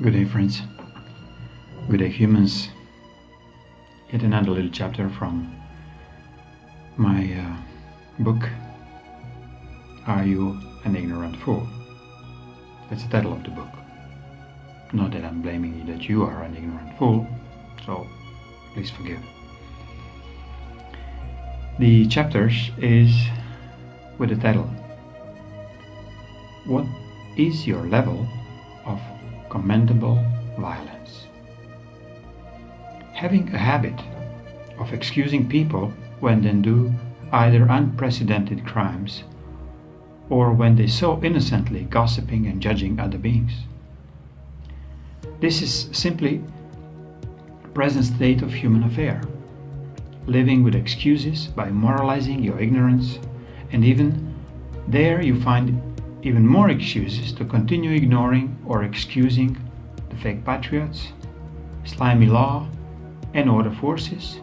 Good day, friends. Good day, humans. Yet another little chapter from my book, Are You an Ignorant Fool? That's the title of the book. Not that I'm blaming you that you are an ignorant fool, so please forgive. The chapters is with the title, What is your level of commendable violence? Having a habit of excusing people when they do either unprecedented crimes or when they so innocently gossiping and judging other beings. This is simply a present state of human affair, living with excuses by moralizing your ignorance, and even there you find even more excuses to continue ignoring or excusing the fake patriots, slimy law and order forces,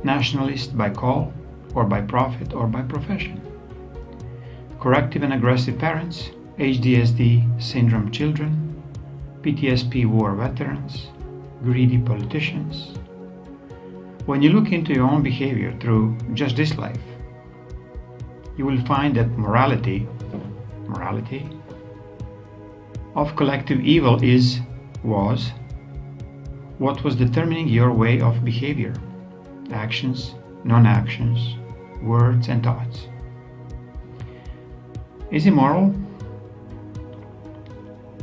nationalists by call or by profit or by profession, corrective and aggressive parents, HDSD syndrome children, PTSD war veterans, greedy politicians. When you look into your own behavior through just this life, you will find that morality of collective evil was what was determining your way of behavior, actions, non-actions, words and thoughts. Is it moral?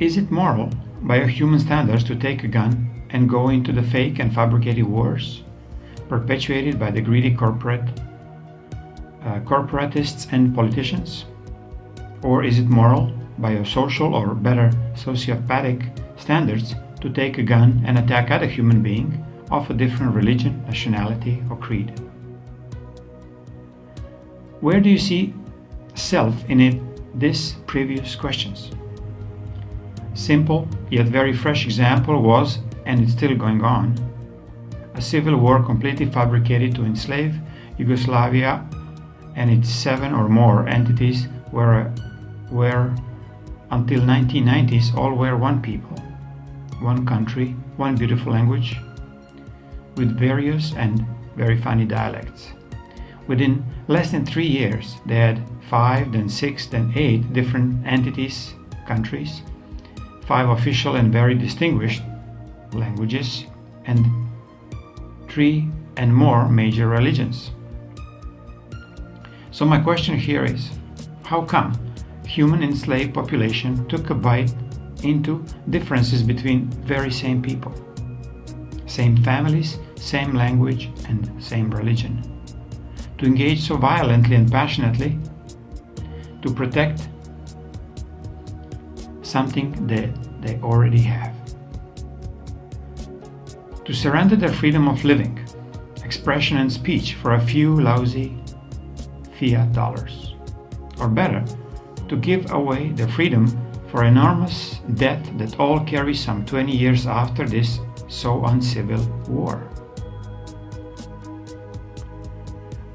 Is it moral by our human standards to take a gun and go into the fake and fabricated wars perpetuated by the greedy corporatists and politicians? Or is it moral by our social or better sociopathic standards to take a gun and attack other human being of a different religion, nationality or creed? Where do you see self in these previous questions? Simple yet very fresh example was, and it's still going on, a civil war completely fabricated to enslave Yugoslavia and its 7 or more entities where until 1990s all were one people, one country, one beautiful language, with various and very funny dialects. Within less than 3 years they had 5, then 6, then 8 different entities, countries, 5 official and very distinguished languages, and 3 and more major religions. So my question here is, how come human enslaved population took a bite into differences between very same people, same families, same language and same religion, to engage so violently and passionately to protect something that they already have, to surrender their freedom of living, expression and speech for a few lousy fiat dollars, or better, to give away their freedom for enormous debt that all carry some 20 years after this so uncivil war.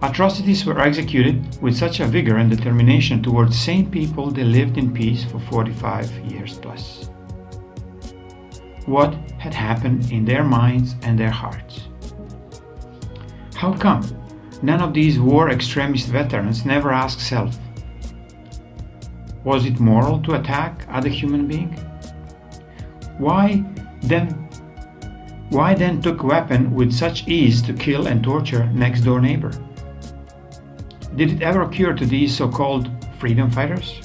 Atrocities were executed with such a vigor and determination towards sane people they lived in peace for 45 years plus. What had happened in their minds and their hearts? How come none of these war extremist veterans never asked self, was it moral to attack other human being? Why then took weapon with such ease to kill and torture next door neighbor? Did it ever occur to these so-called freedom fighters,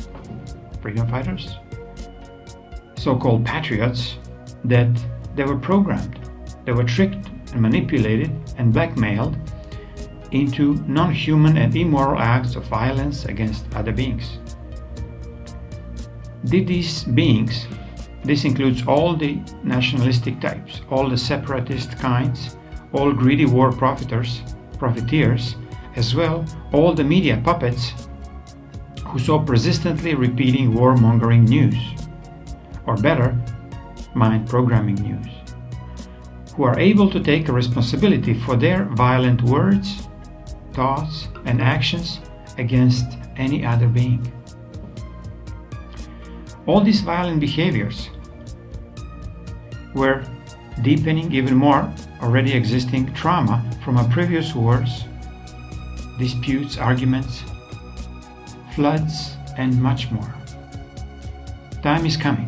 so-called patriots, that they were programmed, they were tricked and manipulated and blackmailed into non-human and immoral acts of violence against other beings? Did these beings, this includes all the nationalistic types, all the separatist kinds, all greedy war profiteers, as well all the media puppets who so persistently repeating warmongering news, or better, mind programming news, who are able to take a responsibility for their violent words, thoughts and actions against any other being? All these violent behaviors we're deepening even more already existing trauma from our previous wars, disputes, arguments, floods, and much more. Time is coming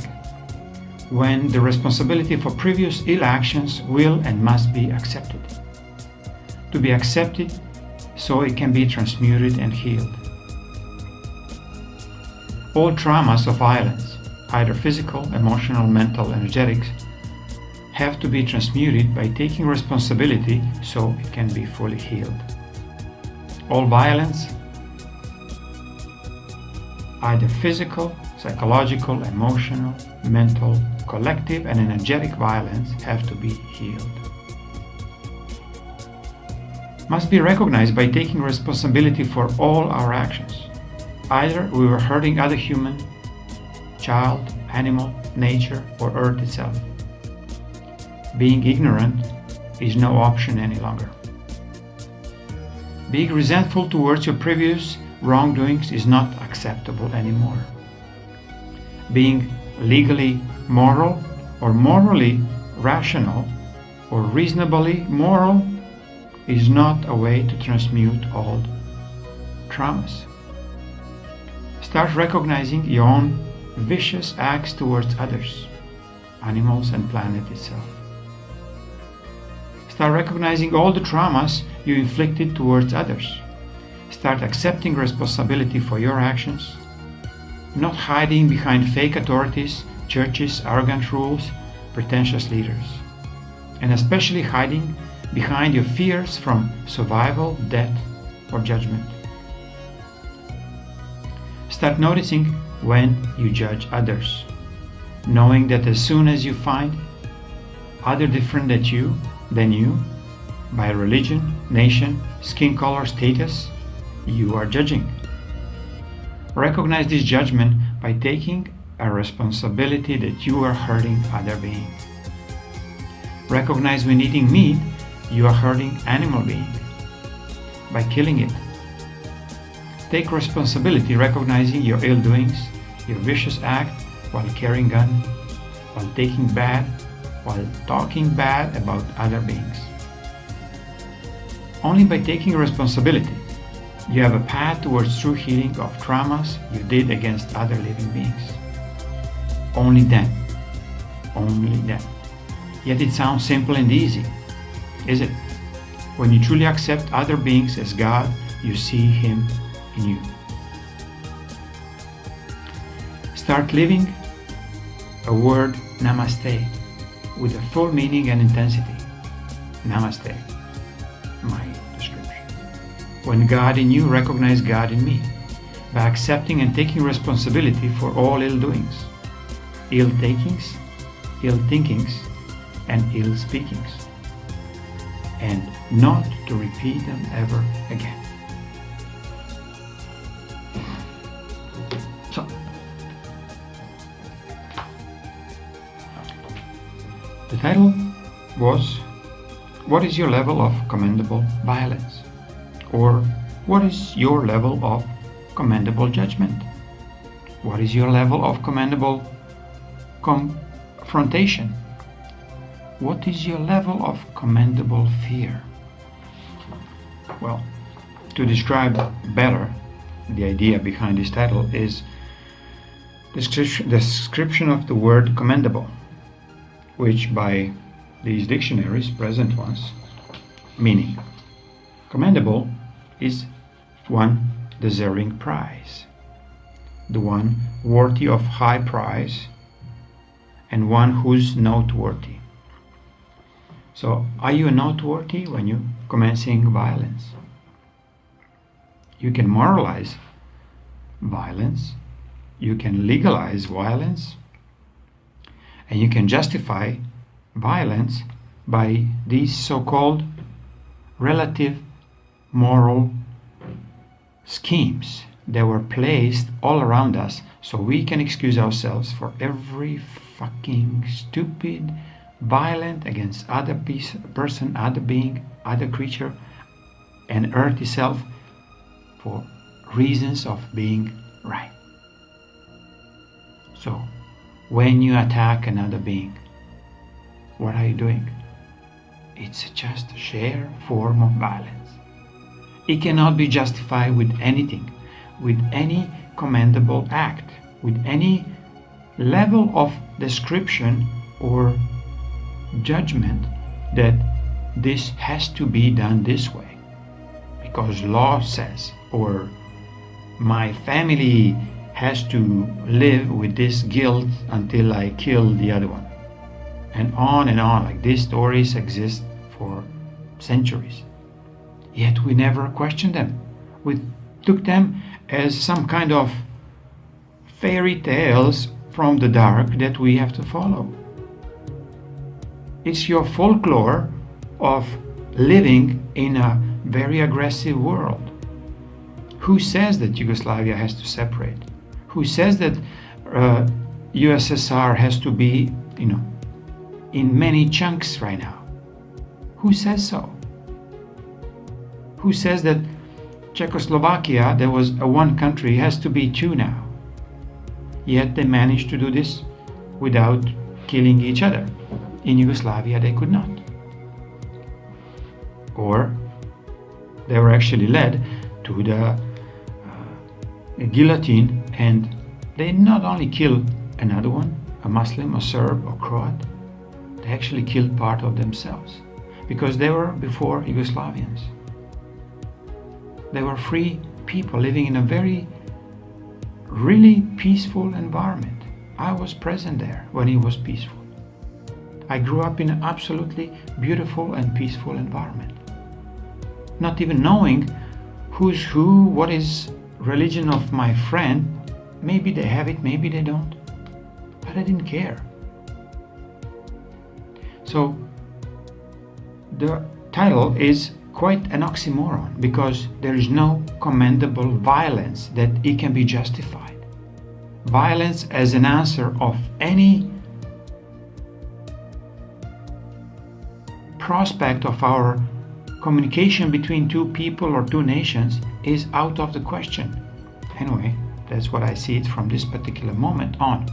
when the responsibility for previous ill actions will and must be accepted. To be accepted so it can be transmuted and healed. All traumas of violence, either physical, emotional, mental, energetics, have to be transmuted by taking responsibility so it can be fully healed. All violence, either physical, psychological, emotional, mental, collective, and energetic violence, have to be healed. Must be recognized by taking responsibility for all our actions. Either we were hurting other human, child, animal, nature, or earth itself. Being ignorant is no option any longer. Being resentful towards your previous wrongdoings is not acceptable anymore. Being legally moral or morally rational or reasonably moral is not a way to transmute old traumas. Start recognizing your own vicious acts towards others, animals, and planet itself. Start recognizing all the traumas you inflicted towards others. Start accepting responsibility for your actions, not hiding behind fake authorities, churches, arrogant rules, pretentious leaders, and especially hiding behind your fears from survival, death, or judgment. Start noticing when you judge others, knowing that as soon as you find other different than you, by religion, nation, skin color, status, you are judging. Recognize this judgment by taking a responsibility that you are hurting other beings. Recognize when eating meat, you are hurting animal being by killing it. Take responsibility recognizing your ill doings, your vicious act while carrying gun, while taking bad, while talking bad about other beings. Only by taking responsibility, you have a path towards true healing of traumas you did against other living beings. Only then. Only then. Yet it sounds simple and easy, is it? When you truly accept other beings as God, you see Him in you. Start living a word Namaste with a full meaning and intensity. Namaste, my description. When God in you, recognize God in me by accepting and taking responsibility for all ill doings, ill takings, ill thinkings, and ill speakings, and not to repeat them ever again. So, the title was, what is your level of commendable violence? Or what is your level of commendable judgment? What is your level of commendable confrontation? What is your level of commendable fear? Well, to describe better the idea behind this title is description of the word commendable, which by these dictionaries, present ones, meaning commendable is one deserving prize, the one worthy of high prize, and one who's noteworthy. So, are you noteworthy when you're commencing violence? You can moralize violence, you can legalize violence, and you can justify violence by these so-called relative moral schemes that were placed all around us so we can excuse ourselves for every fucking stupid, violent against other person, other being, other creature, and earth itself for reasons of being right. So, when you attack another being, what are you doing? It's just a sheer form of violence. It cannot be justified with anything, with any commendable act, with any level of description or judgment that this has to be done this way because law says, or my family has to live with this guilt until I kill the other one. And on, like these stories exist for centuries. Yet we never questioned them. We took them as some kind of fairy tales from the dark that we have to follow. It's your folklore of living in a very aggressive world. Who says that Yugoslavia has to separate? Who says that USSR has to be, in many chunks right now? Who says so? Who says that Czechoslovakia, there was a one country, has to be two now? Yet they managed to do this without killing each other. In Yugoslavia they could not. Or they were actually led to the guillotine, and they not only killed another one, a Muslim, a Serb, or Croat, they actually killed part of themselves because they were before Yugoslavians. They were free people living in a very, really peaceful environment. I was present there when it was peaceful. I grew up in an absolutely beautiful and peaceful environment. Not even knowing who's who, what is religion of my friend. Maybe they have it, maybe they don't. But I didn't care. So the title is quite an oxymoron because there is no commendable violence that it can be justified. Violence as an answer of any prospect of our communication between two people or two nations is out of the question. Anyway, that's what I see it from this particular moment on.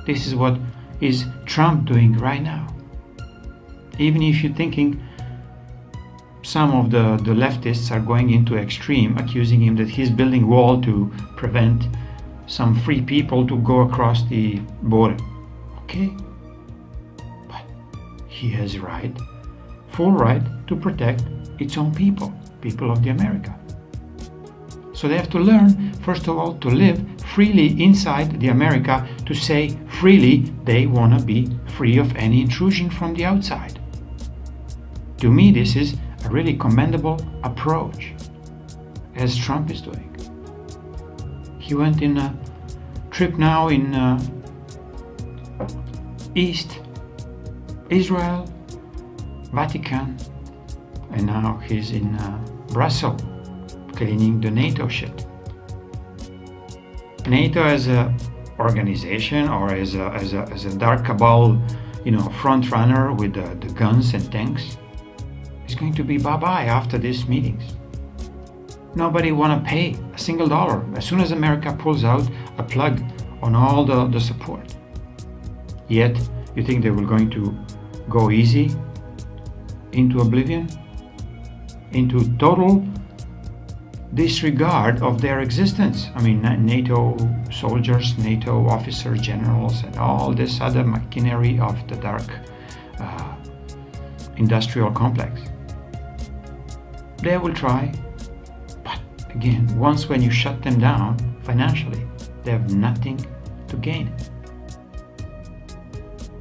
This is what is Trump doing right now. Even if you're thinking some of the leftists are going into extreme, accusing him that he's building wall to prevent some free people to go across the border. Okay, but he has right, full right to protect its own people of the America. So they have to learn, first of all, to live freely inside the America, to say freely they want to be free of any intrusion from the outside. To me, this is a really commendable approach, as Trump is doing. He went in a trip now in East Israel, Vatican, and now he's in Brussels, cleaning the NATO shit. NATO as a organization or as a dark cabal, front runner with the guns and tanks, is going to be bye-bye after these meetings. Nobody want to pay a single dollar as soon as America pulls out a plug on all the support. Yet, you think they were going to go easy into oblivion, into total disregard of their existence? I mean, NATO soldiers, NATO officers, generals, and all this other machinery of the dark industrial complex. They will try, but again, once when you shut them down financially, they have nothing to gain.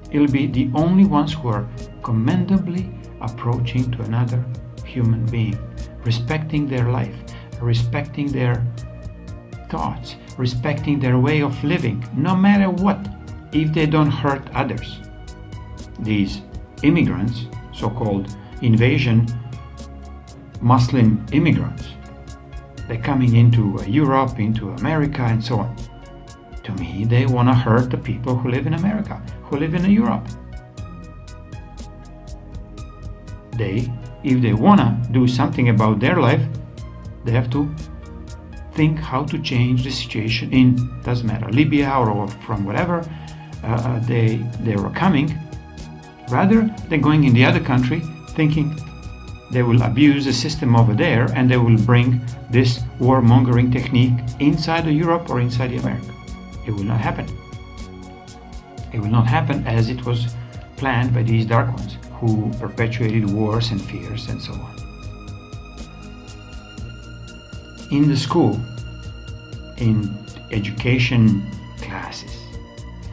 It'll be the only ones who are commendably approaching to another human being, respecting their life, respecting their thoughts, respecting their way of living, no matter what, if they don't hurt others. These immigrants, so-called invasion Muslim immigrants, they're coming into Europe, into America, and so on. To me, they want to hurt the people who live in America, who live in Europe. If they want to do something about their life, they have to think how to change the situation in, doesn't matter, Libya or from whatever they were coming, rather than going in the other country thinking they will abuse the system over there and they will bring this warmongering technique inside of Europe or inside America. It will not happen. It will not happen as it was planned by these dark ones who perpetuated wars and fears and so on. In the school, in education classes,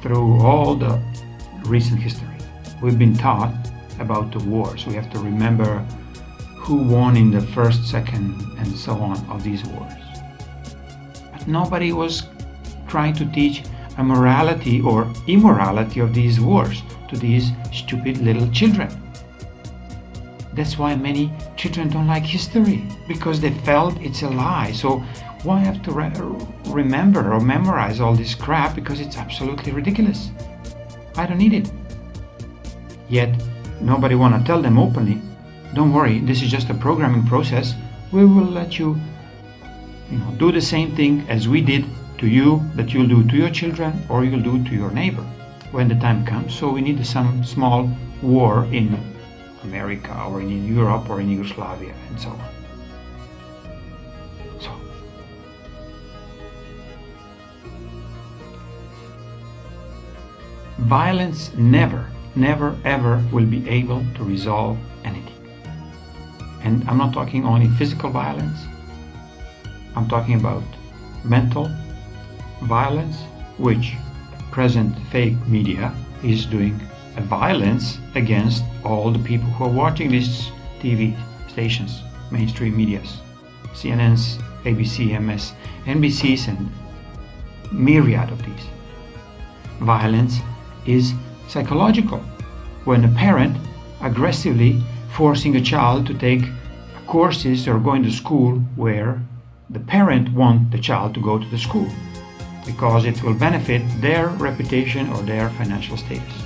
through all the recent history, we've been taught about the wars. We have to remember who won in the first, second, and so on of these wars. But nobody was trying to teach a morality or immorality of these wars to these stupid little children. That's why many children don't like history, because they felt it's a lie. So why have to remember or memorize all this crap? Because it's absolutely ridiculous. I don't need it. Yet nobody want to tell them openly, don't worry, this is just a programming process. We will let you, do the same thing as we did to you, that you'll do to your children or you'll do to your neighbor when the time comes. So we need some small war in America or in Europe or in Yugoslavia and so on. So violence never ever will be able to resolve anything. And I'm not talking only physical violence. I'm talking about mental violence, which present fake media is doing a violence against all the people who are watching these TV stations, mainstream medias, CNNs, ABC, MS, NBCs, and myriad of these. Violence is psychological, when a parent aggressively forcing a child to take courses or going to school where the parent wants the child to go to the school because it will benefit their reputation or their financial status.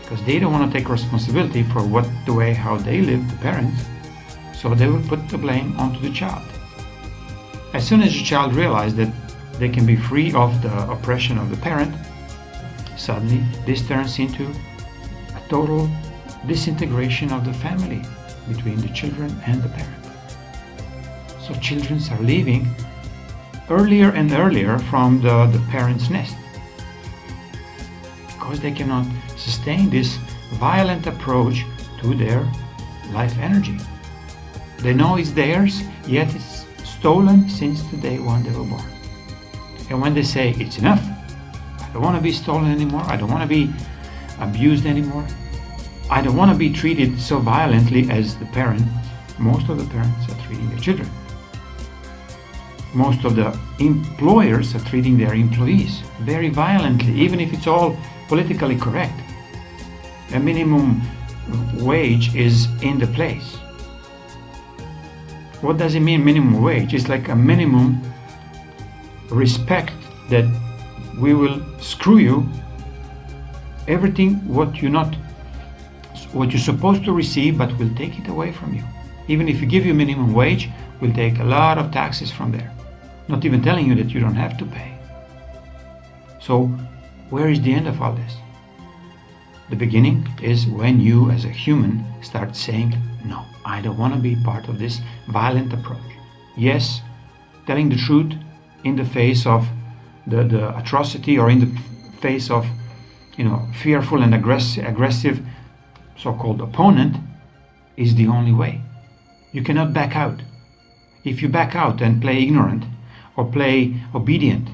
Because they don't want to take responsibility for how they live, the parents, so they will put the blame onto the child. As soon as the child realizes that they can be free of the oppression of the parent, suddenly this turns into a total disintegration of the family between the children and the parent. So children are leaving earlier and earlier from the parents' nest because they cannot sustain this violent approach to their life energy. They know it's theirs, yet it's stolen since the day when they were born. And when they say it's enough, I don't want to be stolen anymore, I don't want to be abused anymore, I don't want to be treated so violently as the parents, most of the parents are treating their children. Most of the employers are treating their employees very violently, even if it's all politically correct. A minimum wage is in the place. What does it mean, minimum wage? It's like a minimum respect that we will screw you everything what you're supposed to receive, but we'll take it away from you. Even if you give you minimum wage, we'll take a lot of taxes from there, not even telling you that you don't have to pay. So where is the end of all this? The beginning is when you as a human start saying, no, I don't want to be part of this violent approach. Yes, telling the truth in the face of the atrocity, or in the face of fearful and aggressive so-called opponent, is the only way. You cannot back out. If you back out and play ignorant or play obedient,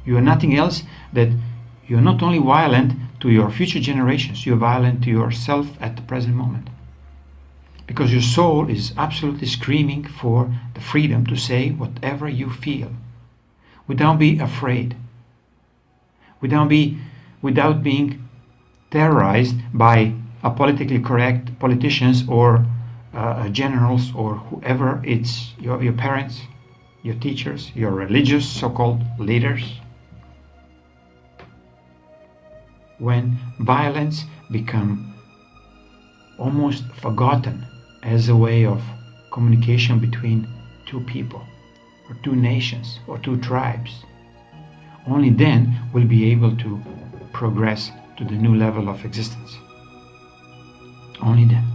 you are nothing else that you are not only violent to your future generations, you are violent to yourself at the present moment. Because your soul is absolutely screaming for the freedom to say whatever you feel, without being afraid, without being terrorized by a politically correct politicians or generals or whoever. It's your parents, your teachers, your religious so-called leaders. When violence become almost forgotten as a way of communication between two people or two nations or two tribes, only then we'll be able to progress to the new level of existence. Only then.